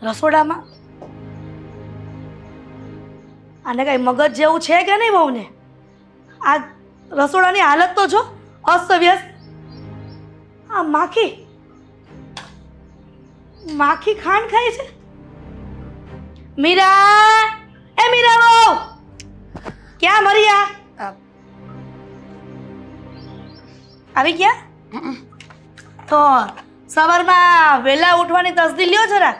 રસોડામાં? આને કઈ મગજ જેવું છે કે નહીં બહુને? આ રસોડાની હાલત તો જો, અસ્તવ્યસ્ત. આ માખી માખી ખાંડ ખાય છે. મીરા, એ મીરા વહુ, ક્યાં મરી? આવી ગયા? તો સવારમાં વહેલા ઉઠવાની તસદી લ્યો જરા,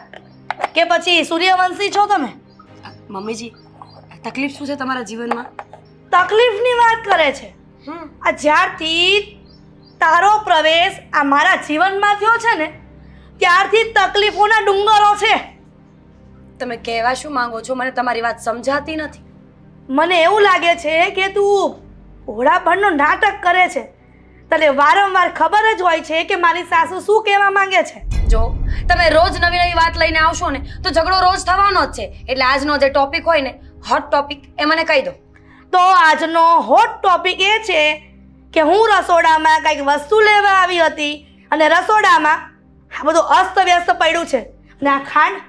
કે પછી સૂર્યવંશી છો તમે? મમ્મીજી, તકલીફ શું છે તમારા જીવનમાં? તકલીફની વાત કરે છે. આ જ્યારથી તારો પ્રવેશ આ મારા જીવનમાં થયો છે ને, ત્યારથી તકલીફોના ડુંગરો છે. તમે કહેવા શું માંગો છો? મને તમારી વાત સમજાતી નથી. મને એવું લાગે છે કે તું ભોળાપણનું નાટક કરે છે. તને વારંવાર ખબર જ હોય છે કે મારી સાસુ શું કહેવા માંગે છે. જો તમે રોજ નવી નવી વાત લઈને આવશો ને તો ઝઘડો રોજ થવાનો જ છે. એટલે આજનો જે ટોપિક હોય ને, હોટ ટોપિક, એ મને કહી દો. તો આજનો હોટ ટોપિક એ છે કે હું રસોડામાં કંઈક વસ્તુ લેવા આવી હતી અને રસોડામાં આ બધું અસ્તવ્યસ્ત પડ્યું છે. અને આ ખાંડ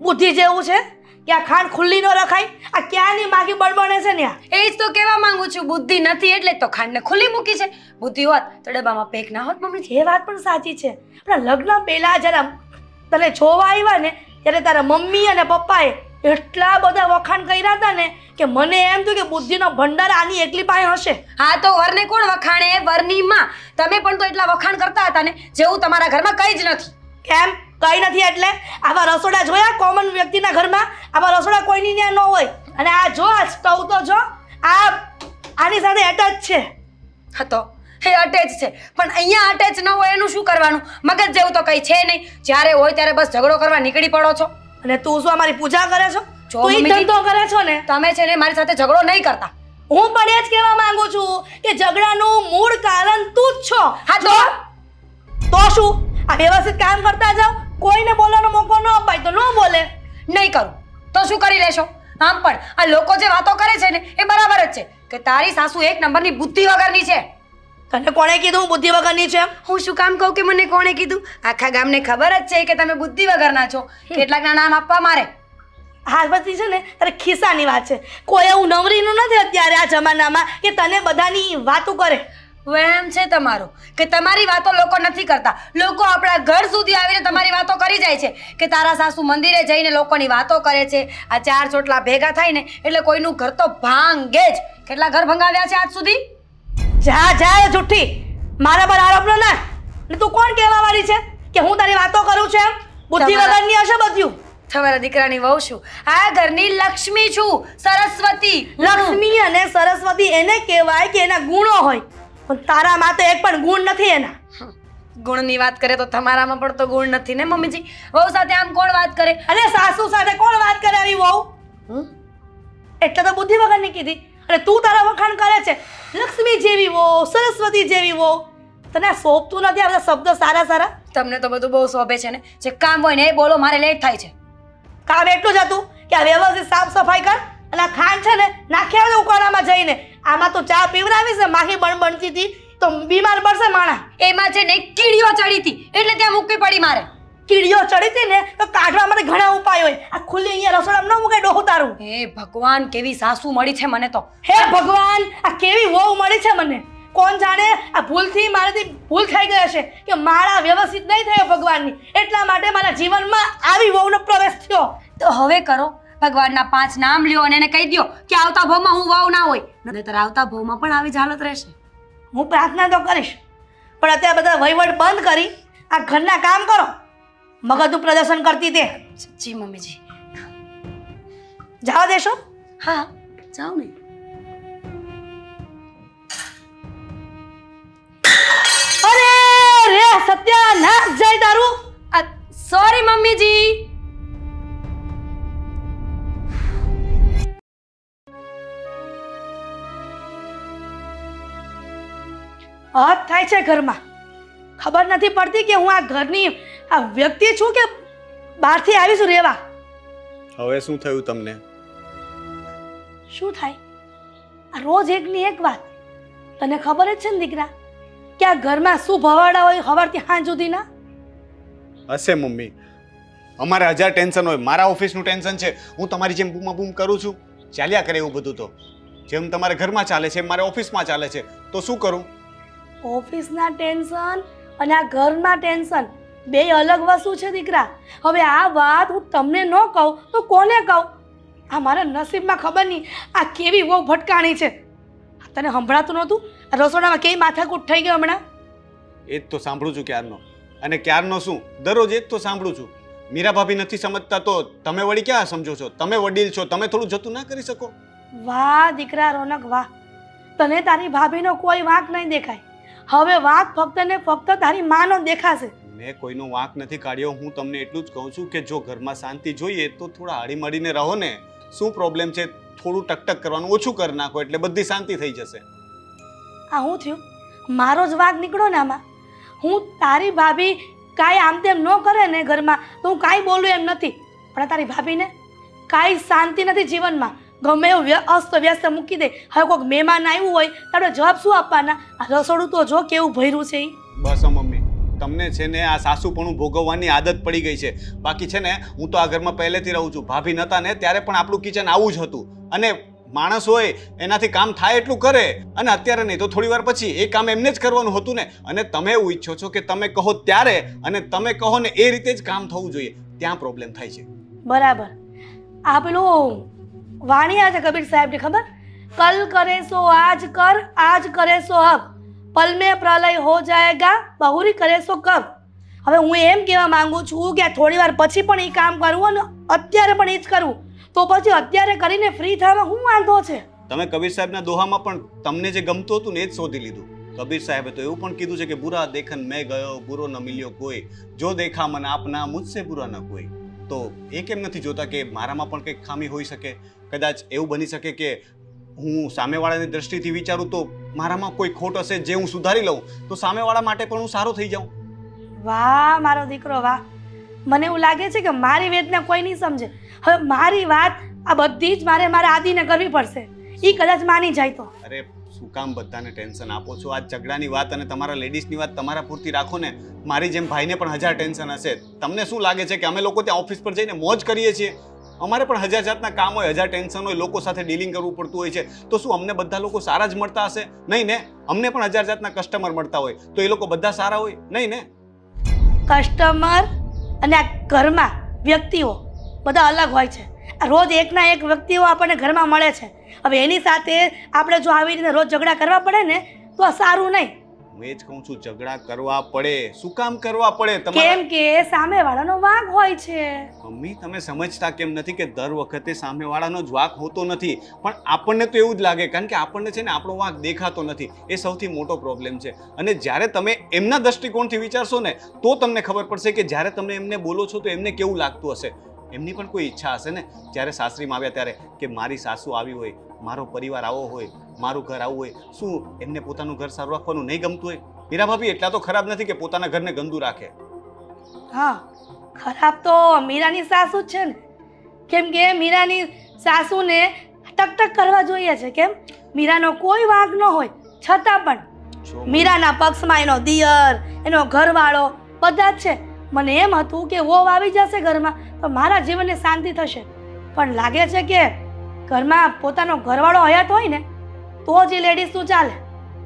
બુદ્ધિ જેવું છે કે આ ખાંડ ખુલ્લી ન રખાય. આ ક્યાંની માગી બળબણે છે ને? એ જ તો કહેવા માંગુ છું. બુદ્ધિ નથી એટલે તો ખાંડને ખુલ્લી મૂકી છે. બુદ્ધિ હોત તો ડબ્બામાં પેક ના હોત મમ્મીજી. એ વાત પણ સાચી છે. પણ લગ્ન પહેલા જ્યારે તને જોવા આવ્યા ને, ત્યારે તારા મમ્મી અને પપ્પાએ એટલા બધા વખાણ કર્યા હતા ને કે મને એમ થયું કે બુદ્ધિનો ભંડાર આની એકલી પાસે હશે. હા, તો વરને કોણ વખાણે? વરની માં. તમે પણ તો એટલા વખાણ કરતા હતા ને જેવું તમારા ઘરમાં કંઈ જ નથી. કેમ કઈ નથી? એટલે આવા રસોડા જોયા કોમન વ્યક્તિના ઘરમાં? આવા રસોડા કોઈની ત્યાં ન હોય. અને આ જો, આ સ્ટવ તો જો, આની સાથે એટેચ છે. હા, તો એ અટેચ છે, પણ અહીંયા અટેચ ન હોય એનું શું કરવાનું? મગજ જેવું તો કંઈ છે નહીં. જ્યારે હોય ત્યારે બસ ઝઘડો કરવા નીકળી પડો છો. અને તું શું અમારી પૂજા કરે છો? જો તું ઈ મમ્મીજી, ધંધો કરે છો ને? તમે છે ને મારી સાથે ઝઘડો નહીં કરતા. હું પણ એ જ કહેવા માંગુ છું કે ઝઘડાનું મૂળ કારણ તું જ છો. હા, તો શું? આ વ્યવસ્થિત કામ કરતા જાવ, કોઈને બોલવાનો મોકો ન અપાય તો ન બોલે. નહીં કરું તો શું કરી લેશો? આમ પણ આ લોકો જે વાતો કરે છે ને એ બરાબર જ છે કે તારી સાસુ એક નંબરની બુદ્ધિ વગરની છે. તને કોણે કીધું હું બુદ્ધિ વગરની છે? હું શું કામ કહું કે મને કોણે કીધું? આખા ગામને ખબર જ છે કે તમે બુદ્ધિ વગરના છો. કેટલાકના નામ આપવા મારે? હા, બધી છે ને તારે ખિસ્સાની વાત છે. કોઈ એવું નવરીનું નથી અત્યારે આ જમાનામાં કે તને બધાની વાતો કરે. વહેમ છે તમારો કે તમારી વાતો લોકો નથી કરતા. લોકો આપણા ઘર સુધી આવીને તમારી વાતો કરી જાય છે કે તારા સાસુ મંદિરે જઈને લોકોની વાતો કરે છે. આ ચાર ચોટલા ભેગા થાય ને એટલે કોઈનું ઘર તો ભાંગે જ. કેટલા ઘર ભંગાવ્યા છે આજ સુધી? જા જા, એ જુઠ્ઠી મારા પર આરોપ ન નાખ. ને તું કોણ કહેવા વાળી છે કે હું તારી વાતો કરું છું? એમ બુદ્ધિ વગરની હશે બધું. તમારા દીકરાની વહુ છું. આ ઘરની લક્ષ્મી છું, સરસ્વતી. લક્ષ્મી અને સરસ્વતી એને કહેવાય કે એના ગુણો હોય, પણ તારામાં તો એક પણ ગુણ નથી એના. ગુણની વાત કરે તો તમારામાં પણ તો ગુણ નથી ને મમ્મીજી. વહુ સાથે આમ કોણ વાત કરે? અને સાસુ સાથે કોણ વાત કરે આવી વહુ? એટલે તો બુદ્ધિ વગરની કીધી. અને તું તારા વખાણ કરે છે, લક્ષ્મી જેવી વહુ, સરસ્વતી જેવી વહુ. તને આ શોભતું નથી આ બધા શબ્દો સારા સારા? તમને તો બધું બહુ શોભે છે ને. જે કામ હોય ને એ બોલો, મારે લેટ થાય છે. કામ એટલું જ હતું કે આ વ્યવસ્થિત સાફ સફાઈ કર અને આ ખાંડ છે ને નાખ્યા આવે ઉકાળામાં જઈને. આમાં તો ચા પીવડાવીશ ને માખી બનતી હતી તો બીમાર પડશે માણા. એમાં છે ને કીડીઓ ચડી હતી એટલે ત્યાં મૂકવી પડી મારે. કીડીઓ ચડી હતી ને તો કાઢવા માટે ઘણા ઉપાય હોય. આ ખુલ્લી અહીંયા રસોડામાં ન મૂકાય ડોહું તારું. હે ભગવાન, કેવી સાસુ મળી છે મને તો. હે ભગવાન, આ કેવી વહુ મળી છે મને. કોણ જાણે આ ભૂલથી મારાથી ભૂલ થઈ ગઈ હશે કે મારા વ્યવસ્થિત નહીં થયો ભગવાનની, એટલા માટે મારા જીવનમાં આવી વહુનો પ્રવેશ થયો. તો હવે કરો, ભગવાનના 5 નામ લ્યો અને એને કહી દો કે આવતા ભાવમાં હું વહુ ના હોય. નહીંતર આવતા ભાવમાં પણ આવી જ હાલત રહેશે. હું પ્રાર્થના તો કરીશ, પણ અત્યારે બધા વહીવટ બંધ કરી આ ઘરના કામ કરો. મગજનું પ્રદર્શન કરતી તે. જી મમ્મીજી. જવા દેશો? હા, જાઓ ને. અરે રે સત્યાનાશ જાય તારું. સોરી મમ્મીજી. હદ થાય છે ઘરમાં. ખબર નથી પડતી કે હું આ ઘરની આ વ્યક્તિ છું કે બહારથી આવીશું રહેવા. હવે શું થયું તમને? શું થાય? આ રોજ એકની એક વાત. તને ખબર જ છે ને દીકરા કે આ ઘરમાં શું ભવાડા હોય સવારથી સાંજ સુધીના? હશે મમ્મી, અમારે 1000 ટેન્શન હોય. મારા ઓફિસનું ટેન્શન છે, હું તમારી જેમ બૂમા બૂમ કરું છું, ચાલ્યા કરે એવું બધું. તો જેમ તમારે ઘરમાં ચાલે છે એમ મારે ઓફિસમાં ચાલે છે, તો શું કરું? ઓફિસના ટેન્શન અને આ ઘરના ટેન્શન બે અલગ વસ્તુ છે દીકરા. હવે આ વાત હું તમને ન કહું તો કોને કહું? આ મારા નસીબમાં ખબર નહીં આ કેવી બહુ ભટકાણી છે. તને સંભળાતું નહોતું રસોડામાં કેવી માથાકૂટ થઈ ગઈ હમણાં? એ જ તો સાંભળું છું ક્યારનો. અને ક્યારનો શું, દરરોજ એ જ તો સાંભળું છું. મીરા ભાભી નથી સમજતા તો તમે વળી ક્યાં સમજો છો? તમે વડીલ છો, તમે થોડું જતું ના કરી શકો? વાહ દીકરા રોનક વાહ, તને તારી ભાભીનો કોઈ વાંક નહીં દેખાય. હવે વાંક ફક્ત ને ફક્ત તારી માનો દેખાશે. મેં કોઈનો વાંક નથી કાઢ્યો. હું તમને એટલું જ કહું છું કે જો ઘરમાં શાંતિ જોઈએ તો થોડા હળી મળીને રહો ને. શું પ્રોબ્લેમ છે? થોડું ટકટક કરવાનું ઓછું કરી નાખો એટલે બધી શાંતિ થઈ જશે. આ હું થયું? મારો જ વાંક નીકળો ને આમાં. હું તારી ભાભી કાંઈ આમ તેમ ન કરે ને ઘરમાં તો હું કાંઈ બોલું એમ નથી, પણ તારી ભાભીને કાંઈ શાંતિ નથી જીવનમાં. ગમે એવું અસ્ત વ્યસ્ત મૂકી દે. હવે કોઈક મહેમાન આવ્યું હોય તારો જવાબ શું આપવાના? આ રસોડું તો જો કેવું ભર્યું છે એ. બસ મમ્મી, તમને છે ને આ સાસુપણું ભોગવવાની આદત પડી ગઈ છે. બાકી છે ને હું તો આ ઘરમાં પહેલેથી રહું છું. ભાભી નહોતા ને ત્યારે પણ આપણું કિચન આવું જ હતું. અને માણસ હોય એનાથી કામ થાય એટલું કરે, અને અત્યારે નહીં તો થોડી વાર પછી એ કામ એમને જ કરવાનું હતું ને. અને તમે એવું ઈચ્છો છો કે તમે કહો ત્યારે અને તમે કહો ને એ રીતે જ કામ થવું જોઈએ. ત્યાં પ્રોબ્લેમ થાય છે. બરાબર. આ પેલું વાણિયા છે કબીર સાહેબની ખબર? કલ કરે સો આજ કર, આજ કરે સો અબ, પલ મેં પ્રલય હો જાયેગા, બહુરી કરે સો કબ. હવે હું એમ કહેવા માંગુ છું કે થોડી વાર પછી પણ એ કામ કરવું અને અત્યારે પણ એ જ કરવું, તો પછી અત્યારે કરીને ફ્રી થવામાં શું વાંધો છે? તમે કબીર સાહેબના દોહામાં પણ તમને જે ગમતું હતું ને એ જ શોધી લીધું. કબીર સાહેબે તો એવું પણ કીધું છે કે બુરા દેખન મેં ગયો, બુરો ન મિલ્યો કોઈ, જો દેખા મન આપના મુझसे બુરા ન કોઈ. તો એ કેમ નથી જોતા કે મારામાં પણ કંઈક ખામી હોઈ શકે? કદાચ એવું બની શકે કે હું સામેવાળાની દ્રષ્ટિથી વિચારું તો મારામાં કોઈ ખોટ હશે જે હું સુધારી લઉં તો સામેવાળા માટે પણ હું સારો થઈ જાઉં. વાહ મારો દીકરો વાહ. મને એવું લાગે છે કે મારી વેદના કોઈ નહીં સમજે. હવે મારી વાત આ બધી જ મારા આદિને કરવી પડશે. એ કદાચ માની જાય તો. અરે શું કામ બધાને ટેન્શન આપો છો? આ ઝઘડાની વાત અને તમારા લેડીઝની વાત તમારા પૂરતી રાખો ને. મારી જેમ ભાઈને પણ 1000 ટેન્શન હશે. તમને શું લાગે છે કે અમે લોકો ત્યાં ઓફિસ પર જઈને મોજ કરીએ છીએ? અમારે પણ 1000 જાતના કામ હોય, 1000 ટેન્શન હોય, લોકો સાથે ડીલિંગ કરવું પડતું હોય છે. તો શું અમને બધા લોકો સારા જ મળતા હશે? નહીં ને. અમને પણ 1000 જાતના કસ્ટમર મળતા હોય, તો એ લોકો બધા સારા હોય? નહીં ને. કસ્ટમર અને આ ઘરમાં વ્યક્તિઓ બધા અલગ હોય છે. આ રોજ એકના એક વ્યક્તિઓ આપણને ઘરમાં મળે છે. હવે એની સાથે આપણે જો આવી રીતે રોજ ઝઘડા કરવા પડે ને તો આ સારું નહીં. હું એ જ કહું છું, ઝઘડા કરવા પડે. શું કામ કરવા પડે? કેમ કે સામેવાળાનો વાંક હોય છે. મમ્મી તમે સમજતા કેમ નથી કે દર વખતે સામેવાળાનો જ વાંક હોતો નથી, પણ આપણને તો એવું જ લાગે કારણ કે આપણને છે ને આપણો વાંક દેખાતો નથી. એ સૌથી મોટો પ્રોબ્લેમ છે. અને જ્યારે તમે એમના દ્રષ્ટિકોણથી વિચારશો ને તો તમને ખબર પડશે કે જ્યારે તમે એમને બોલો છો તો એમને કેવું લાગતું હશે. એમની પણ કોઈ ઈચ્છા હશે ને જ્યારે સાસરીમાં આવ્યા ત્યારે કે મારી સાસુ આવી હોય, મારો પરિવાર આવો હોય, મારું ઘર આવું હોય. શું એમને પોતાનું ઘર સારું રાખવાનું નહીં ગમતું હોય? મીરા ભાભી એટલા તો ખરાબ નથી કે પોતાના ઘરને ગંદુ રાખે. હા, ખરાબ તો મીરાની સાસુ જ છે ને. કેમ કે મીરાની સાસુને ટકટક કરવા જોઈએ છે. કેમ? મીરાનો કોઈ વાંક ન હોય છતાં પણ મીરાના પક્ષમાં એનો દિયર, એનો ઘરવાળો બધા જ છે. મને એમ હતું કે વહુ આવી જશે ઘરમાં તો મારા જીવનને શાંતિ થશે, પણ લાગે છે કે ઘરમાં પોતાનો ઘરવાળો હયાત હોય ને તો જ એ લેડીઝનું ચાલે.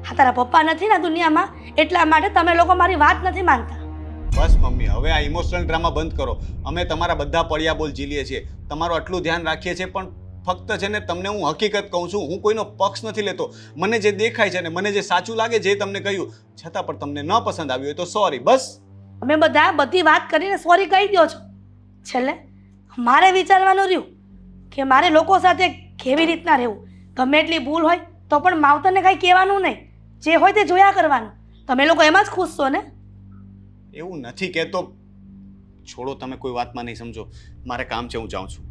હા, તારા પપ્પા નથી ને દુનિયામાં એટલા માટે તમે લોકો મારી વાત નથી માનતા. બસ મમ્મી, હવે આ ઇમોશનલ ડ્રામા બંધ કરો. અમે તમારા બધા પડ્યા બોલ ઝીલીએ છીએ, તમારું આટલું ધ્યાન રાખીએ છીએ, પણ ફક્ત છે ને તમને હું હકીકત કહું છું. હું કોઈનો પક્ષ નથી લેતો. મને જે દેખાય છે ને મને જે સાચું લાગે જે તમને કહ્યું, છતાં પણ તમને ન પસંદ આવ્યું હોય તો સોરી. બસ અમે બધા બધી વાત કરીને સોરી કહી દો છો. છેલ્લે મારે વિચારવાનું રહ્યું કે મારે લોકો સાથે કેવી રીતના રહેવું. ગમે એટલી ભૂલ હોય તો પણ માવતરને કાંઈ કહેવાનું નહીં, જે હોય તે જોયા કરવાનું. તમે લોકો એમાં જ ખુશ છો ને? એવું નથી કહેતો. છોડો, તમે કોઈ વાતમાં નહીં સમજો. મારે કામ છે, હું જાઉં છું.